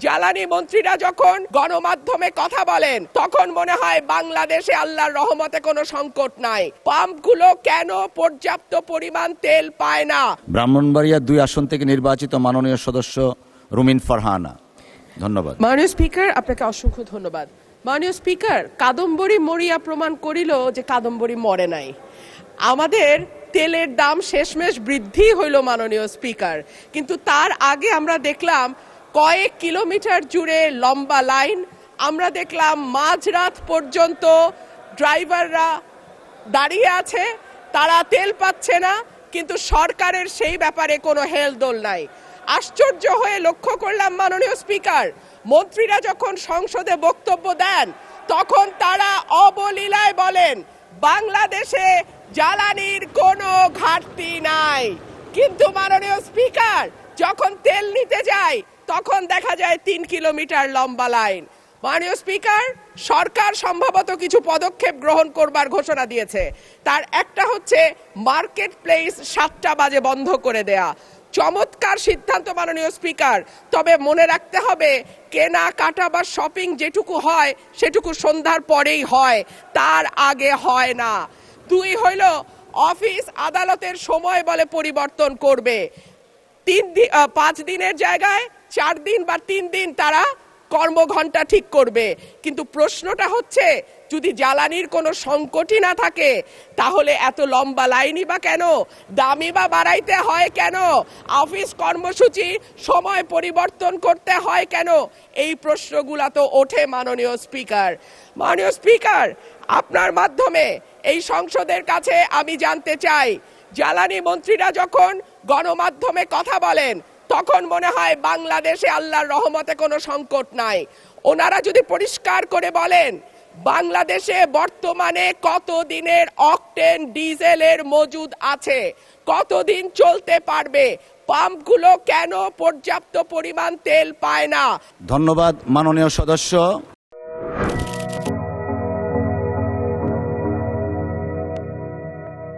জ্বালানি মন্ত্রীরা যখন গণমাধ্যমে কথা বলেন তখন মনে হয় বাংলাদেশে আল্লাহর রহমতে কোনো সংকট নাই। পাম্পগুলো কেন পর্যাপ্ত পরিমাণ তেল পায় না? ব্রাহ্মণবাড়িয়া 2 আসন থেকে নির্বাচিত মাননীয় সদস্য রুমিন ফারহানা। ধন্যবাদ। মাননীয় স্পিকার, আপনাকে অসংখ্য ধন্যবাদ। মাননীয় স্পিকার, কাদম্বরী মরিয়া প্রমাণ করিল যে কাদম্বরী মরে নাই। আমাদের তেলের দাম শেষমেশ বৃদ্ধি হইল মাননীয় স্পিকার, কিন্তু তার আগে আমরা দেখলাম কয়েক কিলোমিটার জুড়ে লম্বা লাইন। আমরা দেখলাম মাঝরাত পর্যন্ত ড্রাইভাররা দাঁড়িয়ে আছে, তারা তেল পাচ্ছে না, কিন্তু সরকারের সেই ব্যাপারে কোনো হেলদোল নাই। আশ্চর্য হয়ে লক্ষ্য করলাম মাননীয় স্পিকার, মন্ত্রীরা যখন সংসদে বক্তব্য দেন তখন তারা অবলীলায় বলেন বাংলাদেশে জ্বালানির কোনো ঘাটতি নাই, কিন্তু মাননীয় স্পিকার যখন তেল নিতে যায় তখন দেখা যায় 3 কিলোমিটার লম্বা লাইন। মাননীয় স্পিকার, সরকার সম্ভবত কিছু পদক্ষেপ গ্রহণ করবার ঘোষণা দিয়েছে। তার একটা হচ্ছে মার্কেট প্লেস 7টা বাজে বন্ধ করে দেয়া। চমৎকার সিদ্ধান্ত মাননীয় স্পিকার, তবে মনে রাখতে হবে কেনা কাটা বা শপিং যেটুকু হয় সেটুকু সন্ধ্যার পরেই হয়, তার আগে হয় না। 2 হইল অফিস আদালতের সময় বলে পরিবর্তন করবে। 5 দিনের জায়গায় 4 দিন বা 3 দিন তারা কর্মঘণ্টা ঠিক করবে। কিন্তু প্রশ্নটা হচ্ছে যদি জ্বালানির কোনো সংকটই না থাকে তাহলে এত লম্বা লাইনই বা কেন? দামই বা বাড়াইতে হয় কেন? অফিস কর্মসূচি সময় পরিবর্তন করতে হয় কেন? এই প্রশ্নগুলো তো ওঠে মাননীয় স্পিকার। মাননীয় স্পিকার, আপনার মাধ্যমে এই সংসদের কাছে আমি জানতে চাই, জ্বালানি মন্ত্রীরা যখন গণমাধ্যমে কথা বলেন তখন মনে হয় বাংলাদেশে আল্লাহর রহমতে কোনো সংকট নাই। ওনারা যদি পরিষ্কার করে বলেন বাংলাদেশে বর্তমানে কত দিনের অকটেন ডিজেলের মজুদ আছে, কতদিন চলতে পারবে, পাম্পগুলো কেন পর্যাপ্ত পরিমাণ তেল পায় না? ধন্যবাদ মাননীয় সদস্য।